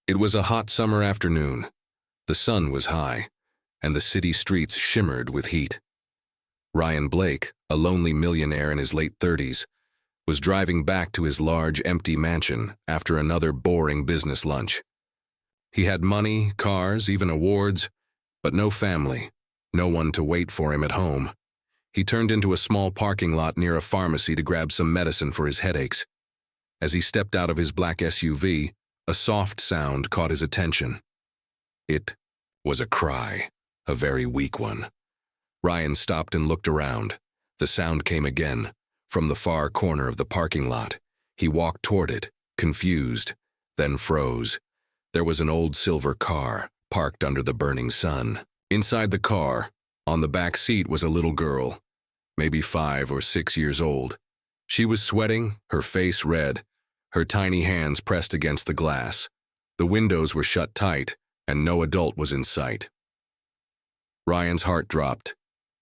It was a hot summer afternoon. The sun was high, and the city streets shimmered with heat. Ryan Blake, a lonely millionaire in his late 30s, was driving back to his large, empty mansion after another boring business lunch. He had money, cars, even awards, but no family, no one to wait for him at home. He turned into a small parking lot near a pharmacy to grab some medicine for his headaches. As he stepped out of his black SUV, a soft sound caught his attention. It was a cry, a very weak one. Ryan stopped and looked around. The sound came again, from the far corner of the parking lot. He walked toward it, confused, then froze. There was an old silver car, parked under the burning sun. Inside the car, on the back seat, was a little girl, maybe 5 or 6 years old. She was sweating, her face red, her tiny hands pressed against the glass. The windows were shut tight, and no adult was in sight. Ryan's heart dropped.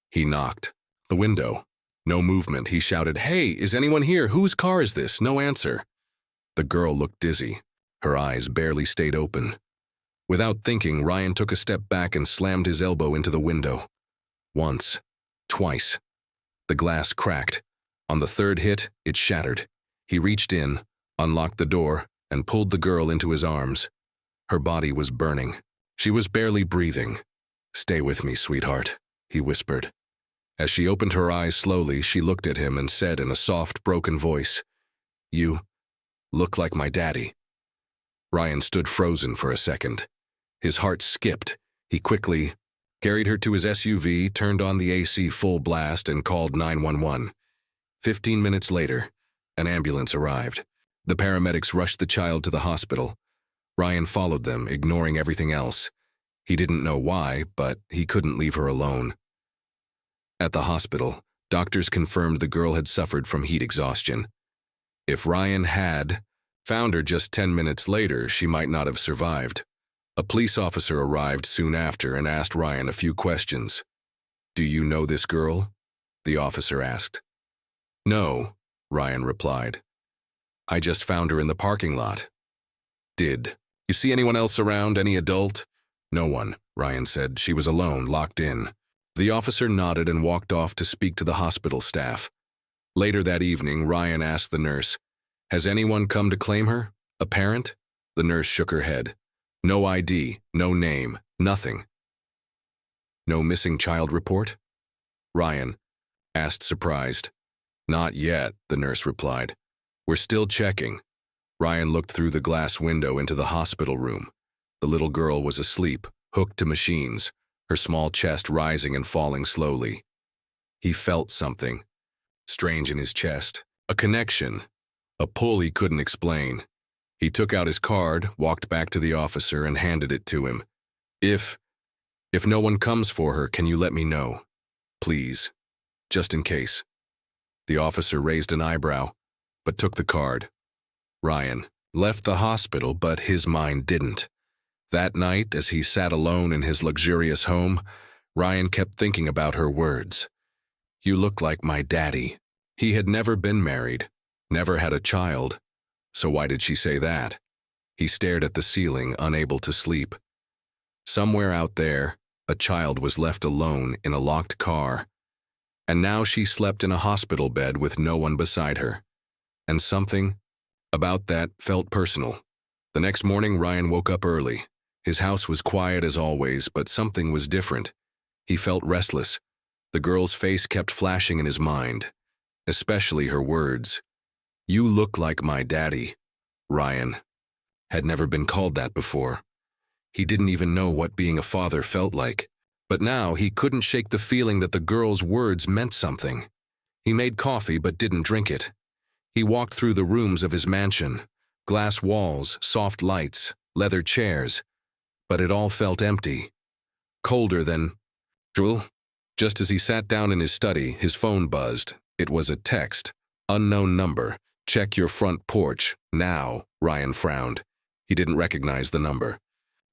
He knocked. The window. No movement. He shouted, "Hey, is anyone here? Whose car is this?" No answer. The girl looked dizzy. Her eyes barely stayed open. Without thinking, Ryan took a step back and slammed his elbow into the window. Once. Twice. The glass cracked. On the third hit, it shattered. He reached in, unlocked the door, and pulled the girl into his arms. Her body was burning. She was barely breathing. "Stay with me, sweetheart," he whispered. As she opened her eyes slowly, she looked at him and said in a soft, broken voice, "You look like my daddy." Ryan stood frozen for a second. His heart skipped. He quickly carried her to his SUV, turned on the AC full blast, and called 911. 15 minutes later, an ambulance arrived. The paramedics rushed the child to the hospital. Ryan followed them, ignoring everything else. He didn't know why, but he couldn't leave her alone. At the hospital, doctors confirmed the girl had suffered from heat exhaustion. If Ryan had found her just 10 minutes later, she might not have survived. A police officer arrived soon after and asked Ryan a few questions. "Do you know this girl?" the officer asked. "No," Ryan replied. "I just found her in the parking lot." "Did you see anyone else around, any adult?" "No one," Ryan said. "She was alone, locked in." The officer nodded and walked off to speak to the hospital staff. Later that evening, Ryan asked the nurse, "Has anyone come to claim her? A parent?" The nurse shook her head. "No ID, no name, nothing." "No missing child report?" Ryan asked, surprised. "Not yet," the nurse replied. "We're still checking." Ryan looked through the glass window into the hospital room. The little girl was asleep, hooked to machines, her small chest rising and falling slowly. He felt something strange in his chest, a connection, a pull he couldn't explain. He took out his card, walked back to the officer, and handed it to him. If no one comes for her, can you let me know? Please, just in case." The officer raised an eyebrow, but took the card. Ryan left the hospital, but his mind didn't. That night, as he sat alone in his luxurious home, Ryan kept thinking about her words. "You look like my daddy." He had never been married, never had a child, so why did she say that? He stared at the ceiling, unable to sleep. Somewhere out there, a child was left alone in a locked car, and now she slept in a hospital bed with no one beside her. And something about that felt personal. The next morning, Ryan woke up early. His house was quiet as always, but something was different. He felt restless. The girl's face kept flashing in his mind, especially her words. "You look like my daddy." Ryan had never been called that before. He didn't even know what being a father felt like. But now he couldn't shake the feeling that the girl's words meant something. He made coffee but didn't drink it. He walked through the rooms of his mansion. Glass walls, soft lights, leather chairs. But it all felt empty. Colder than usual. Just as he sat down in his study, his phone buzzed. It was a text. "Unknown number. Check your front porch. Now." Ryan frowned. He didn't recognize the number.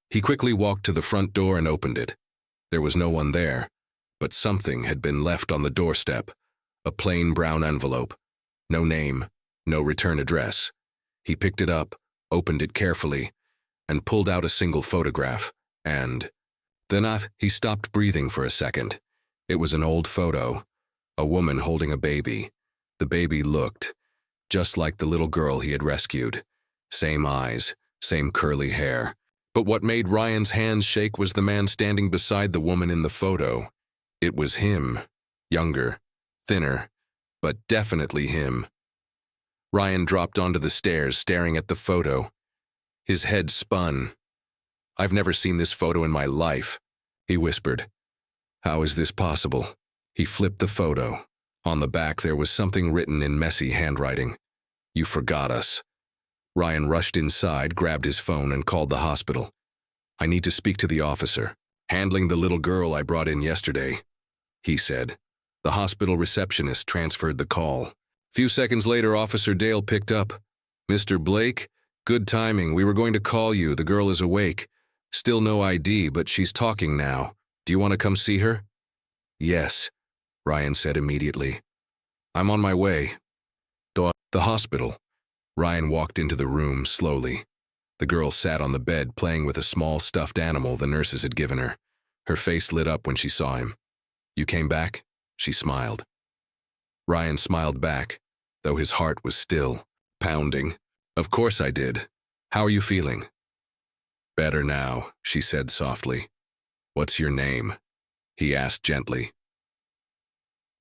He quickly walked to the front door and opened it. There was no one there, but something had been left on the doorstep. A plain brown envelope. No name, no return address. He picked it up, opened it carefully. and pulled out a single photograph, and then he stopped breathing for a second. It was an old photo, a woman holding a baby. The baby looked just like the little girl he had rescued. Same eyes, same curly hair. But what made Ryan's hands shake was the man standing beside the woman in the photo. It was him, younger, thinner, but definitely him. Ryan dropped onto the stairs, staring at the photo. His head spun. "I've never seen this photo in my life," he whispered. "How is this possible?" He flipped the photo. On the back there was something written in messy handwriting. "You forgot us." Ryan rushed inside, grabbed his phone, and called the hospital. "I need to speak to the officer handling the little girl I brought in yesterday," he said. The hospital receptionist transferred the call. Few seconds later, Officer Dale picked up. "Mr. Blake, good timing. We were going to call you. The girl is awake. Still no ID, but she's talking now. Do you want to come see her?" "Yes," Ryan said immediately. "I'm on my way." The hospital. Ryan walked into the room slowly. The girl sat on the bed playing with a small stuffed animal the nurses had given her. Her face lit up when she saw him. "You came back?" She smiled. Ryan smiled back, though his heart was still pounding. "Of course I did. How are you feeling?" "Better now," she said softly. "What's your name?" he asked gently.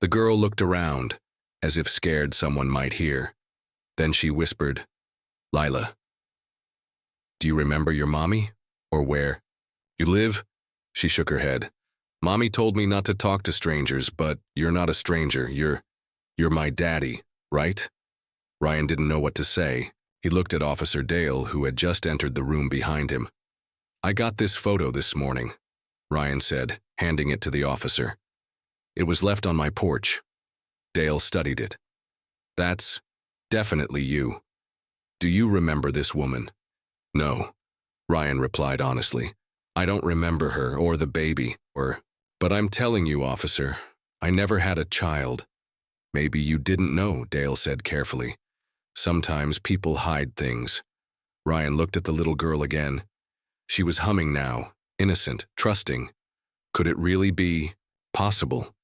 The girl looked around, as if scared someone might hear. Then she whispered, "Lila." "Do you remember your mommy? Or where you live?" She shook her head. "Mommy told me not to talk to strangers, but you're not a stranger. You're my daddy, right?" Ryan didn't know what to say. He looked at Officer Dale, who had just entered the room behind him. "I got this photo this morning," Ryan said, handing it to the officer. "It was left on my porch." Dale studied it. "That's definitely you. Do you remember this woman?" "No," Ryan replied honestly. "I don't remember her or the baby, but I'm telling you, officer, I never had a child." "Maybe you didn't know," Dale said carefully. "Sometimes people hide things." Ryan looked at the little girl again. She was humming now, innocent, trusting. Could it really be possible?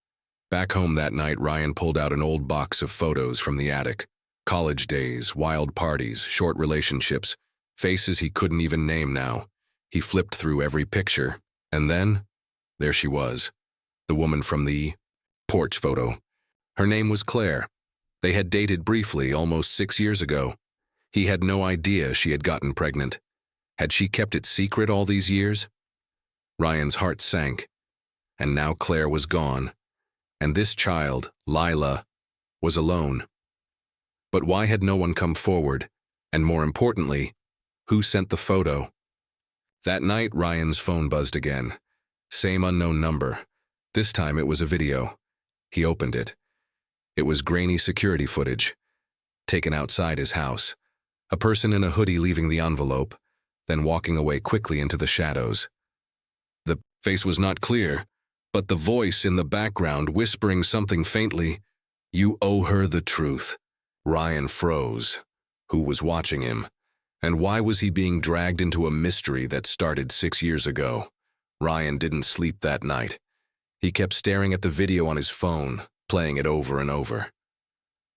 Back home that night, Ryan pulled out an old box of photos from the attic. College days, wild parties, short relationships, faces he couldn't even name now. He flipped through every picture, and then, there she was, the woman from the porch photo. Her name was Claire. They had dated briefly almost 6 years ago. He had no idea she had gotten pregnant. Had she kept it secret all these years? Ryan's heart sank. And now Claire was gone. And this child, Lila, was alone. But why had no one come forward? And more importantly, who sent the photo? That night, Ryan's phone buzzed again. Same unknown number. This time it was a video. He opened it. It was grainy security footage, taken outside his house. A person in a hoodie leaving the envelope, then walking away quickly into the shadows. The face was not clear, but the voice in the background whispering something faintly, "You owe her the truth." Ryan froze. Who was watching him? And why was he being dragged into a mystery that started 6 years ago? Ryan didn't sleep that night. He kept staring at the video on his phone, playing it over and over.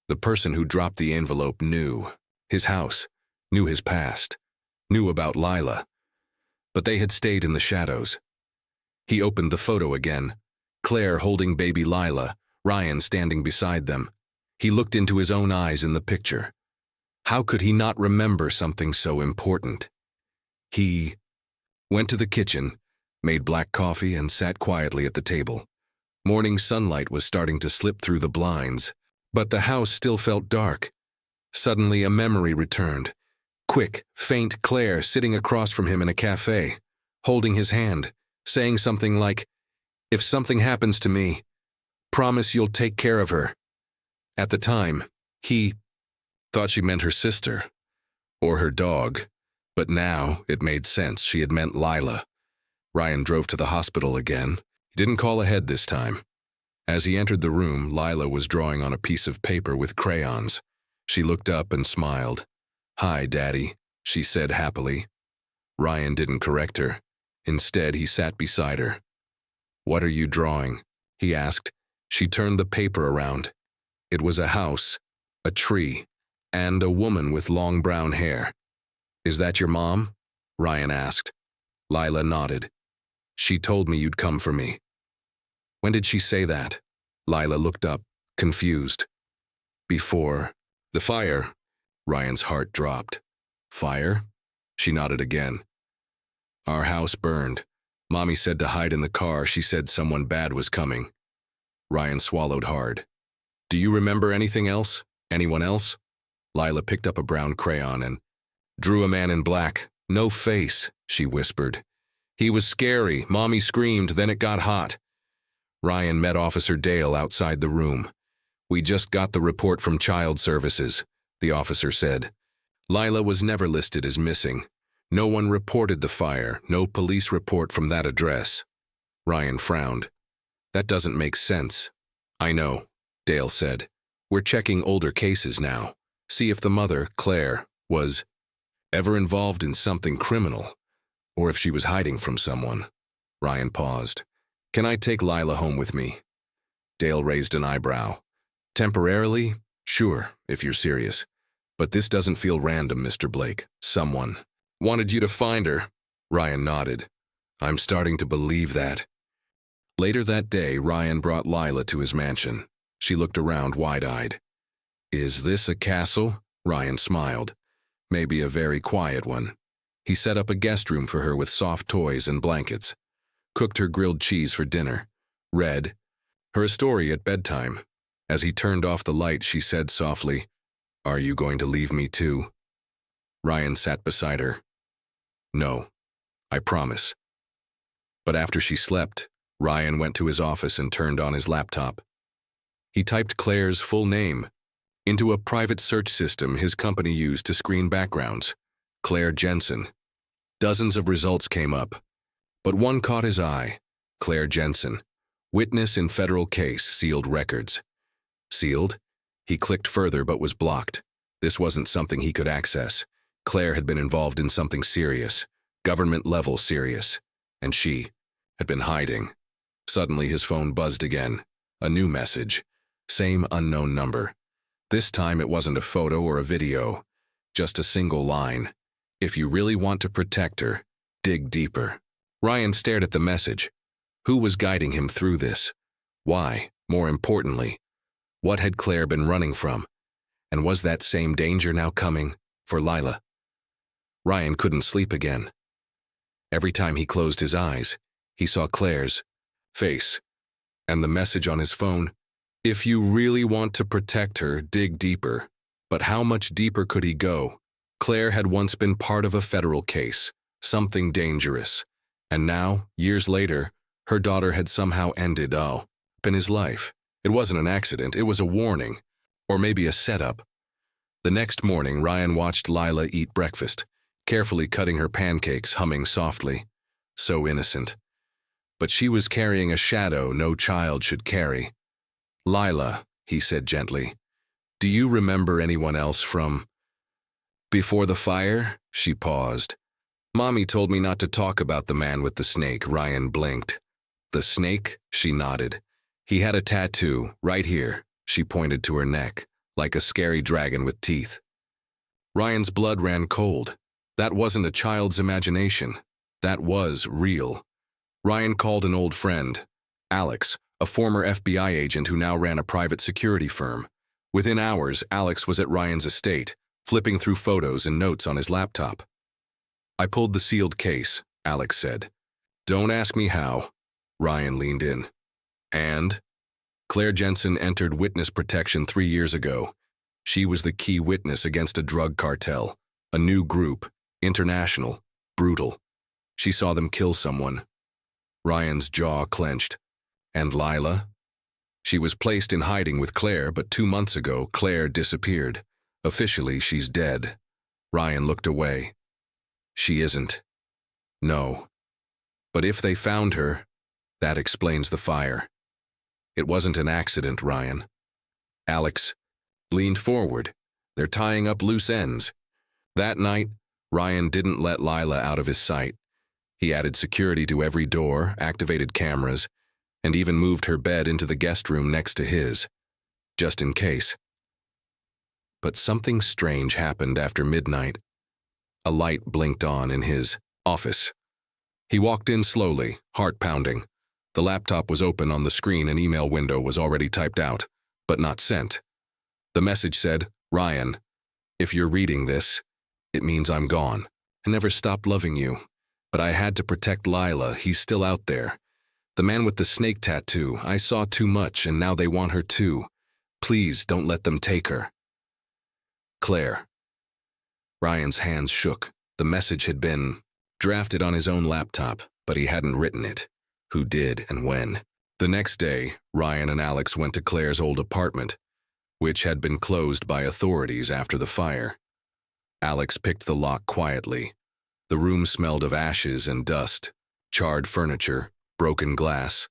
The person who dropped the envelope knew his house, knew his past, knew about Lila. But they had stayed in the shadows. He opened the photo again. Claire holding baby Lila, Ryan standing beside them. He looked into his own eyes in the picture. How could he not remember something so important? He went to the kitchen, made black coffee, and sat quietly at the table. Morning sunlight was starting to slip through the blinds, but the house still felt dark. Suddenly, a memory returned. Quick, faint Claire sitting across from him in a cafe, holding his hand, saying something like, "If something happens to me, promise you'll take care of her." At the time, he thought she meant her sister, or her dog, but now it made sense. She had meant Lila. Ryan drove to the hospital again. He didn't call ahead this time. As he entered the room, Lila was drawing on a piece of paper with crayons. She looked up and smiled. "Hi, Daddy," she said happily. Ryan didn't correct her. Instead, he sat beside her. "What are you drawing?" he asked. She turned the paper around. It was a house, a tree, and a woman with long brown hair. "Is that your mom?" Ryan asked. Lila nodded. "She told me you'd come for me." "When did she say that?" Lila looked up, confused. "Before the fire." Ryan's heart dropped. "Fire?" She nodded again. "Our house burned. Mommy said to hide in the car. She said someone bad was coming." Ryan swallowed hard. "Do you remember anything else? Anyone else?" Lila picked up a brown crayon and drew a man in black. "No face," she whispered. "He was scary. Mommy screamed, then it got hot." Ryan met Officer Dale outside the room. "We just got the report from Child Services," the officer said. Lila was never listed as missing. No one reported the fire, no police report from that address. Ryan frowned. "That doesn't make sense." "I know," Dale said. "We're checking older cases now. See if the mother, Claire, was ever involved in something criminal, or if she was hiding from someone." Ryan paused. "Can I take Lila home with me?" Dale raised an eyebrow. "Temporarily? Sure, if you're serious. But this doesn't feel random, Mr. Blake. Someone wanted you to find her." Ryan nodded. "I'm starting to believe that." Later that day, Ryan brought Lila to his mansion. She looked around wide-eyed. "Is this a castle?" Ryan smiled. "Maybe a very quiet one." He set up a guest room for her with soft toys and blankets. Cooked her grilled cheese for dinner. Read her a story at bedtime. As he turned off the light, she said softly, "Are you going to leave me too?" Ryan sat beside her. "No, I promise." But after she slept, Ryan went to his office and turned on his laptop. He typed Claire's full name into a private search system his company used to screen backgrounds. Claire Jensen. Dozens of results came up, but one caught his eye. Claire Jensen. Witness in federal case, sealed records. Sealed? He clicked further but was blocked. This wasn't something he could access. Claire had been involved in something serious, government-level serious, and she had been hiding. Suddenly his phone buzzed again. A new message. Same unknown number. This time it wasn't a photo or a video, just a single line. "If you really want to protect her, dig deeper." Ryan stared at the message. Who was guiding him through this? Why? More importantly, what had Claire been running from? And was that same danger now coming for Lila? Ryan couldn't sleep again. Every time he closed his eyes, he saw Claire's face and the message on his phone. If you really want to protect her, dig deeper. But how much deeper could he go? Claire had once been part of a federal case, something dangerous. And now, years later, her daughter had somehow ended up in his life. It wasn't an accident, it was a warning. Or maybe a setup. The next morning, Ryan watched Lila eat breakfast, carefully cutting her pancakes, humming softly. So innocent. But she was carrying a shadow no child should carry. "Lila," he said gently, "do you remember anyone else from before the fire?" She paused. "Mommy told me not to talk about the man with the snake." Ryan blinked. "The snake?" She nodded. "He had a tattoo, right here." She pointed to her neck, like a scary dragon with teeth. Ryan's blood ran cold. That wasn't a child's imagination. That was real. Ryan called an old friend, Alex, a former FBI agent who now ran a private security firm. Within hours, Alex was at Ryan's estate, flipping through photos and notes on his laptop. "I pulled the sealed case," Alex said. "Don't ask me how." Ryan leaned in. "And?" "Claire Jensen entered witness protection 3 years ago. She was the key witness against a drug cartel, a new group, international, brutal. She saw them kill someone." Ryan's jaw clenched. "And Lila?" "She was placed in hiding with Claire, but 2 months ago, Claire disappeared. Officially, she's dead." Ryan looked away. "She isn't." "No. But if they found her, that explains the fire. It wasn't an accident, Ryan." Alex leaned forward. "They're tying up loose ends." That night, Ryan didn't let Lila out of his sight. He added security to every door, activated cameras, and even moved her bed into the guest room next to his, just in case. But something strange happened after midnight. A light blinked on in his office. He walked in slowly, heart pounding. The laptop was open on the screen, an email window was already typed out, but not sent. The message said, "Ryan, if you're reading this, it means I'm gone. I never stopped loving you, but I had to protect Lila. He's still out there. The man with the snake tattoo, I saw too much and now they want her too. Please don't let them take her. Claire." Ryan's hands shook. The message had been drafted on his own laptop, but he hadn't written it. Who did and when? The next day, Ryan and Alex went to Claire's old apartment, which had been closed by authorities after the fire. Alex picked the lock quietly. The room smelled of ashes and dust, charred furniture, broken glass,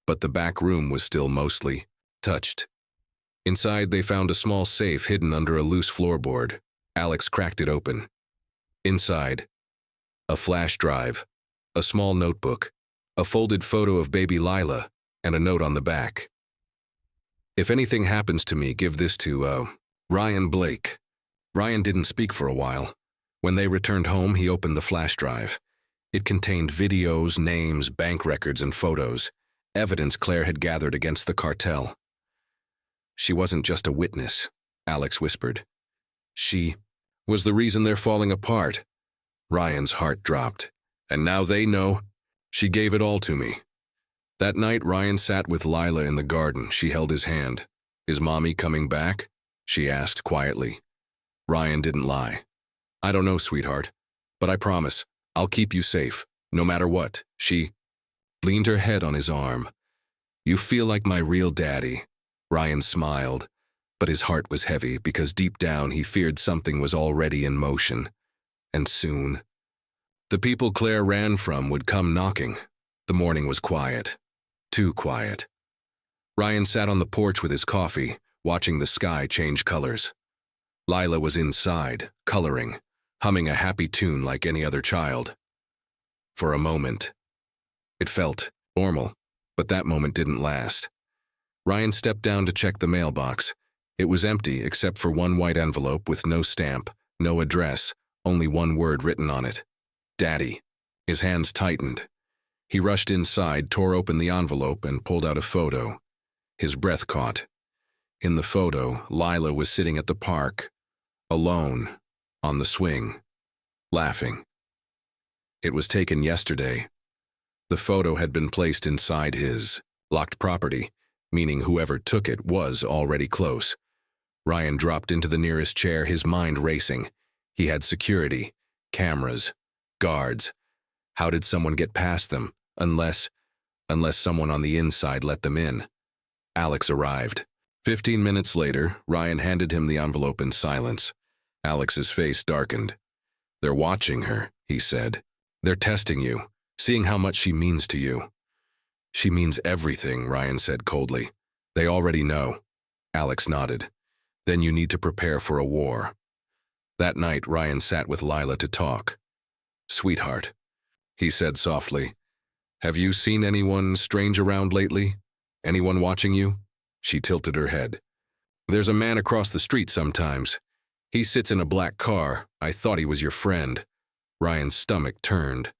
but the back room was still mostly touched. Inside, they found a small safe hidden under a loose floorboard. Alex cracked it open. Inside, a flash drive, a small notebook, a folded photo of baby Lila, and a note on the back. "If anything happens to me, give this to, Ryan Blake." Ryan didn't speak for a while. When they returned home, he opened the flash drive. It contained videos, names, bank records, and photos, evidence Claire had gathered against the cartel. "She wasn't just a witness," Alex whispered. "She was the reason they're falling apart." Ryan's heart dropped. "And now they know. She gave it all to me." That night, Ryan sat with Lila in the garden. She held his hand. "Is Mommy coming back?" she asked quietly. Ryan didn't lie. "I don't know, sweetheart, but I promise, I'll keep you safe, no matter what." She leaned her head on his arm. "You feel like my real daddy." Ryan smiled, but his heart was heavy because deep down he feared something was already in motion. And soon, the people Claire ran from would come knocking. The morning was quiet. Too quiet. Ryan sat on the porch with his coffee, watching the sky change colors. Lila was inside, coloring, humming a happy tune like any other child. For a moment, it felt normal, but that moment didn't last. Ryan stepped down to check the mailbox. It was empty except for one white envelope with no stamp, no address, only one word written on it. "Daddy." His hands tightened. He rushed inside, tore open the envelope, and pulled out a photo. His breath caught. In the photo, Lila was sitting at the park, alone, on the swing, laughing. It was taken yesterday. The photo had been placed inside his locked property, meaning whoever took it was already close. Ryan dropped into the nearest chair, his mind racing. He had security, cameras, guards. How did someone get past them? Unless someone on the inside let them in. Alex arrived. 15 minutes later, Ryan handed him the envelope in silence. Alex's face darkened. "They're watching her," he said. "They're testing you, seeing how much she means to you." "She means everything," Ryan said coldly. "They already know." Alex nodded. "Then you need to prepare for a war." That night, Ryan sat with Lila to talk. "Sweetheart," he said softly, "have you seen anyone strange around lately? Anyone watching you?" She tilted her head. "There's a man across the street sometimes. He sits in a black car. I thought he was your friend." Ryan's stomach turned.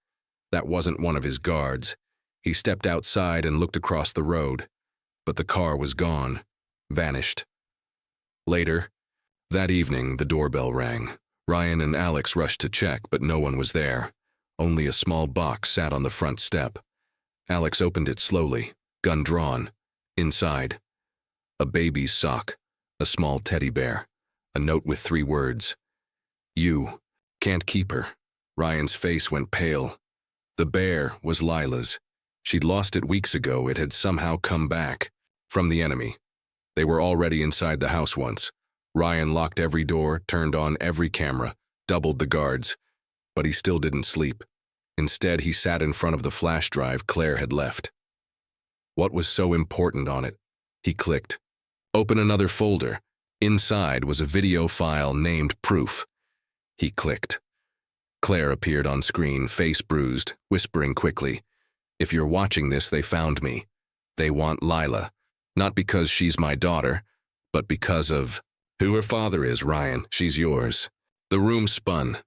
That wasn't one of his guards. He stepped outside and looked across the road. But the car was gone, vanished. Later, that evening, the doorbell rang. Ryan and Alex rushed to check, but no one was there. Only a small box sat on the front step. Alex opened it slowly, gun drawn. Inside, a baby's sock, a small teddy bear, a note with 3 words. "You can't keep her." Ryan's face went pale. The bear was Lila's. She'd lost it weeks ago. It had somehow come back from the enemy. They were already inside the house once. Ryan locked every door, turned on every camera, doubled the guards, but he still didn't sleep. Instead, he sat in front of the flash drive Claire had left. What was so important on it? He clicked. Open another folder. Inside was a video file named Proof. He clicked. Claire appeared on screen, face bruised, whispering quickly, "If you're watching this, they found me. They want Lila. Not because she's my daughter, but because of who her father is, Ryan. She's yours." The room spun.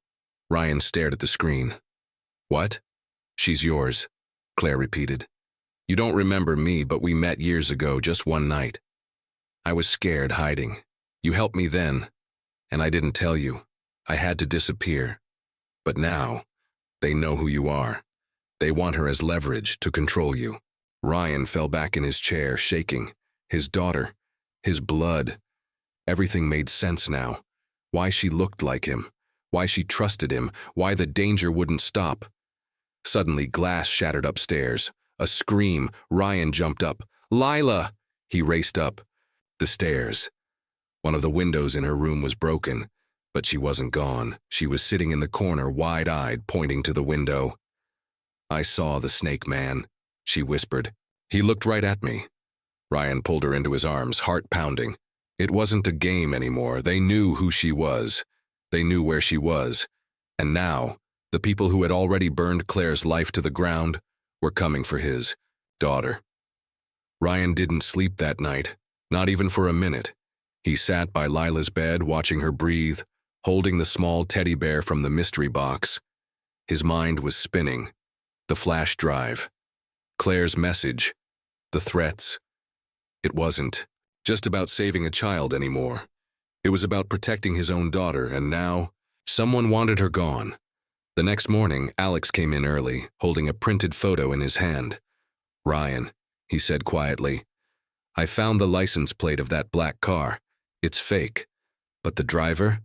Ryan stared at the screen. "What?" "She's yours," Claire repeated. "You don't remember me, but we met years ago, just one night. I was scared, hiding. You helped me then, and I didn't tell you. I had to disappear. But now, they know who you are. They want her as leverage to control you." Ryan fell back in his chair, shaking. His daughter, his blood. Everything made sense now. Why she looked like him. Why she trusted him. Why the danger wouldn't stop. Suddenly, glass shattered upstairs. A scream. Ryan jumped up. "Lila!" He raced up. The stairs. One of the windows in her room was broken, but she wasn't gone. She was sitting in the corner, wide-eyed, pointing to the window. "I saw the snake man," she whispered. "He looked right at me." Ryan pulled her into his arms, heart pounding. It wasn't a game anymore. They knew who she was. They knew where she was. And now, the people who had already burned Claire's life to the ground were coming for his daughter. Ryan didn't sleep that night, not even for a minute. He sat by Lila's bed, watching her breathe, holding the small teddy bear from the mystery box. His mind was spinning. The flash drive. Claire's message. The threats. It wasn't just about saving a child anymore. It was about protecting his own daughter, and now, someone wanted her gone. The next morning, Alex came in early, holding a printed photo in his hand. "Ryan," he said quietly, "I found the license plate of that black car. It's fake. But the driver?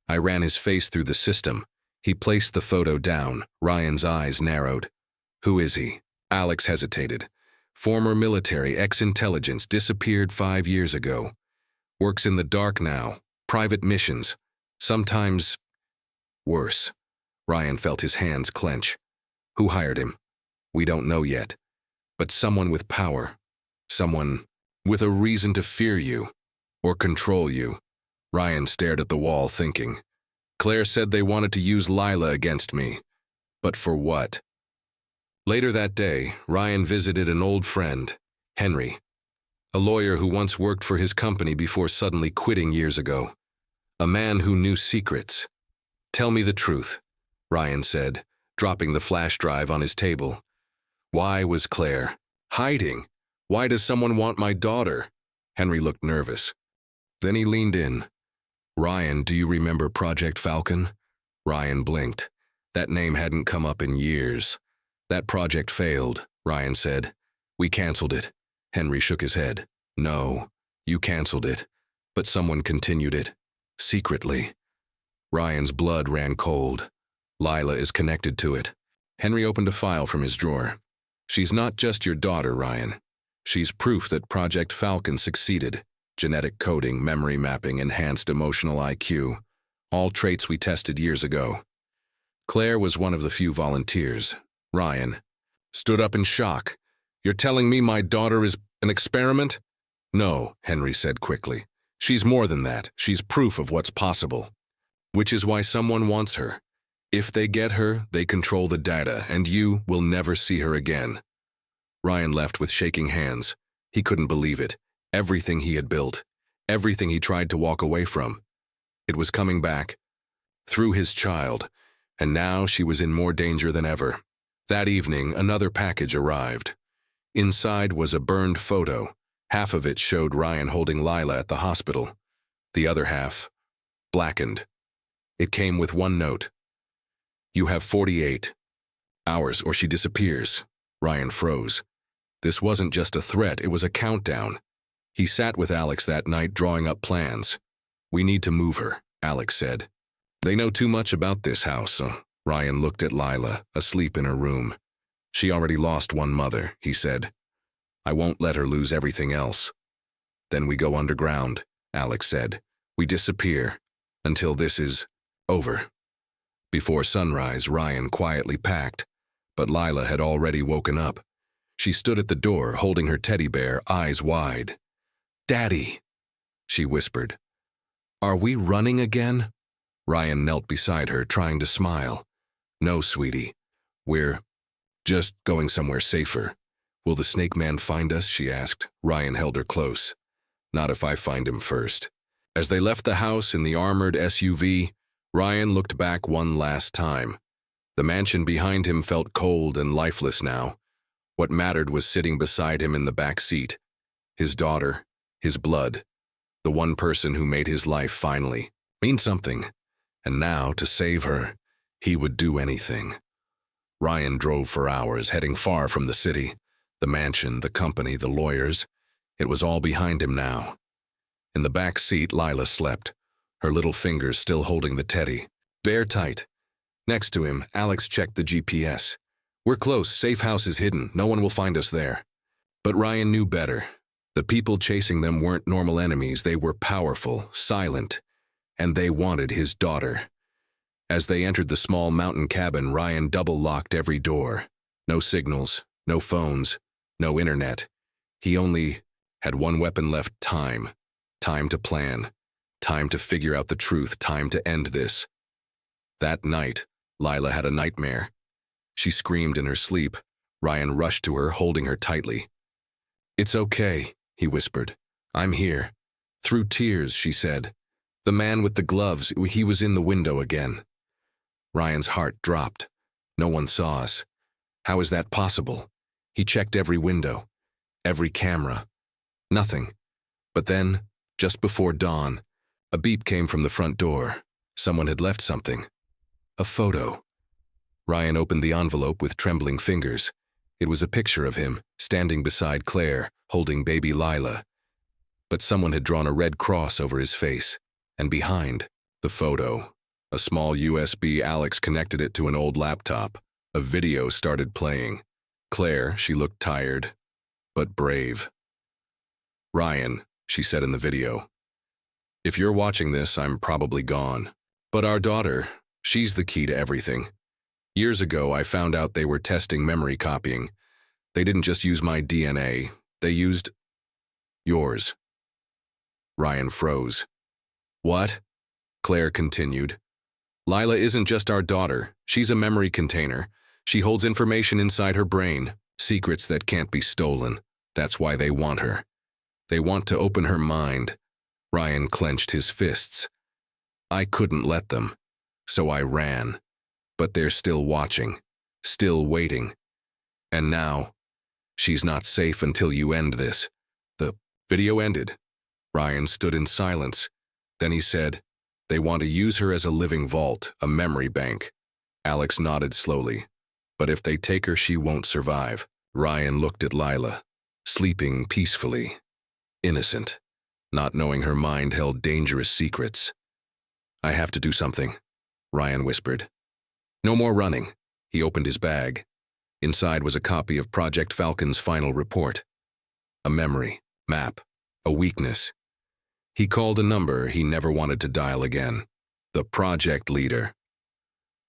I ran his face through the system." He placed the photo down. Ryan's eyes narrowed. "Who is he?" Alex hesitated. "Former military, ex-intelligence, disappeared 5 years ago. Works in the dark now, private missions. Sometimes worse." Ryan felt his hands clench. "Who hired him?" "We don't know yet. But someone with power. Someone with a reason to fear you or control you." Ryan stared at the wall, thinking. "Claire said they wanted to use Lila against me. But for what?" Later that day, Ryan visited an old friend, Henry, a lawyer who once worked for his company before suddenly quitting years ago. A man who knew secrets. "Tell me the truth," Ryan said, dropping the flash drive on his table. "Why was Claire hiding? Why does someone want my daughter?" Henry looked nervous. Then he leaned in. "Ryan, do you remember Project Falcon?" Ryan blinked. That name hadn't come up in years. "That project failed," Ryan said. "We canceled it." Henry shook his head. "No, you canceled it. But someone continued it. Secretly." Ryan's blood ran cold. "Lila is connected to it." Henry opened a file from his drawer. "She's not just your daughter, Ryan. She's proof that Project Falcon succeeded. Genetic coding, memory mapping, enhanced emotional IQ. All traits we tested years ago." Claire was one of the few volunteers. Ryan stood up in shock. "You're telling me my daughter is an experiment?" "No," Henry said quickly. "She's more than that. She's proof of what's possible. Which is why someone wants her. If they get her, they control the data, and you will never see her again." Ryan left with shaking hands. He couldn't believe it. Everything he had built, everything he tried to walk away from. It was coming back. Through his child. And now she was in more danger than ever. That evening, another package arrived. Inside was a burned photo. Half of it showed Ryan holding Lila at the hospital. The other half, blackened. It came with one note. "You have 48 hours or she disappears." Ryan froze. This wasn't just a threat, it was a countdown. He sat with Alex that night, drawing up plans. "We need to move her," Alex said. "They know too much about this house." Ryan looked at Lila, asleep in her room. "She already lost one mother," he said. "I won't let her lose everything else." "Then we go underground," Alex said. "We disappear until this is over." Before sunrise, Ryan quietly packed, but Lila had already woken up. She stood at the door, holding her teddy bear, eyes wide. "Daddy," she whispered. "Are we running again?" Ryan knelt beside her, trying to smile. No, sweetie. We're just going somewhere safer. Will the snake man find us? She asked. Ryan held her close. Not if I find him first. As they left the house in the armored SUV, Ryan looked back one last time. The mansion behind him felt cold and lifeless now. What mattered was sitting beside him in the back seat. His daughter, his blood, the one person who made his life finally mean something. And now, to save her, he would do anything. Ryan drove for hours, heading far from the city. The mansion, the company, the lawyers. It was all behind him now. In the back seat, Lila slept, her little fingers still holding the teddy, bare tight. Next to him, Alex checked the GPS. We're close, safe house is hidden, no one will find us there. But Ryan knew better. The people chasing them weren't normal enemies, they were powerful, silent, and they wanted his daughter. As they entered the small mountain cabin, Ryan double-locked every door. No signals, no phones, no internet. He only had one weapon left: time. Time to plan. Time to figure out the truth. Time to end this. That night, Lila had a nightmare. She screamed in her sleep. Ryan rushed to her, holding her tightly. "It's okay," he whispered. "I'm here." Through tears, she said. "The man with the gloves, he was in the window again." Ryan's heart dropped. No one saw us. How is that possible? He checked every window, every camera. Nothing. But then, just before dawn, a beep came from the front door. Someone had left something. A photo. Ryan opened the envelope with trembling fingers. It was a picture of him, standing beside Claire, holding baby Lila. But someone had drawn a red cross over his face. And behind the photo, a small USB. Alex connected it to an old laptop. A video started playing. Claire, she looked tired, but brave. "Ryan," she said in the video, "if you're watching this, I'm probably gone. But our daughter, she's the key to everything. Years ago, I found out they were testing memory copying. They didn't just use my DNA, they used yours." Ryan froze. "What?" Claire continued. "Lila isn't just our daughter. She's a memory container. She holds information inside her brain, secrets that can't be stolen. That's why they want her. They want to open her mind." Ryan clenched his fists. "I couldn't let them, so I ran. But they're still watching, still waiting. And now, she's not safe until you end this." The video ended. Ryan stood in silence. Then he said, "They want to use her as a living vault, a memory bank." Alex nodded slowly. "But if they take her, she won't survive." Ryan looked at Lila, sleeping peacefully, innocent, not knowing her mind held dangerous secrets. "I have to do something," Ryan whispered. "No more running." He opened his bag. Inside was a copy of Project Falcon's final report. A memory, map, a weakness. He called a number he never wanted to dial again. The project leader.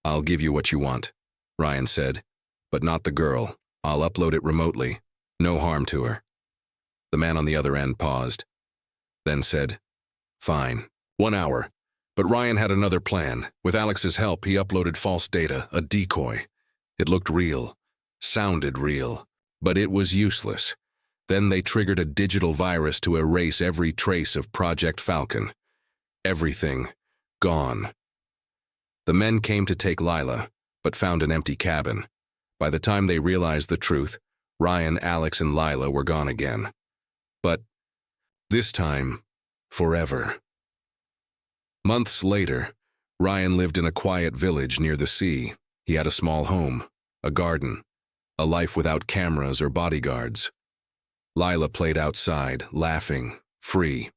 "I'll give you what you want," Ryan said, "but not the girl. I'll upload it remotely. No harm to her." The man on the other end paused, then said, "Fine. 1 hour." But Ryan had another plan. With Alex's help, he uploaded false data, a decoy. It looked real, sounded real, but it was useless. Then they triggered a digital virus to erase every trace of Project Falcon. Everything gone. The men came to take Lila, but found an empty cabin. By the time they realized the truth, Ryan, Alex, and Lila were gone again. But this time, forever. Months later, Ryan lived in a quiet village near the sea. He had a small home, a garden, a life without cameras or bodyguards. Lila played outside, laughing, free.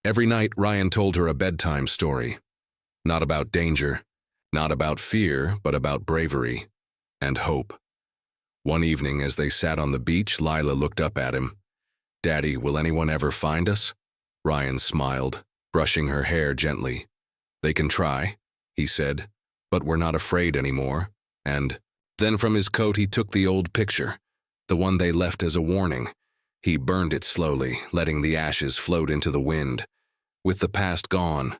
Every night, Ryan told her a bedtime story. Not about danger, not about fear, but about bravery and hope. One evening, as they sat on the beach, Lila looked up at him. "Daddy, will anyone ever find us?" Ryan smiled, brushing her hair gently. "They can try," he said, "but we're not afraid anymore." And then from his coat he took the old picture, the one they left as a warning. He burned it slowly, letting the ashes float into the wind. With the past gone,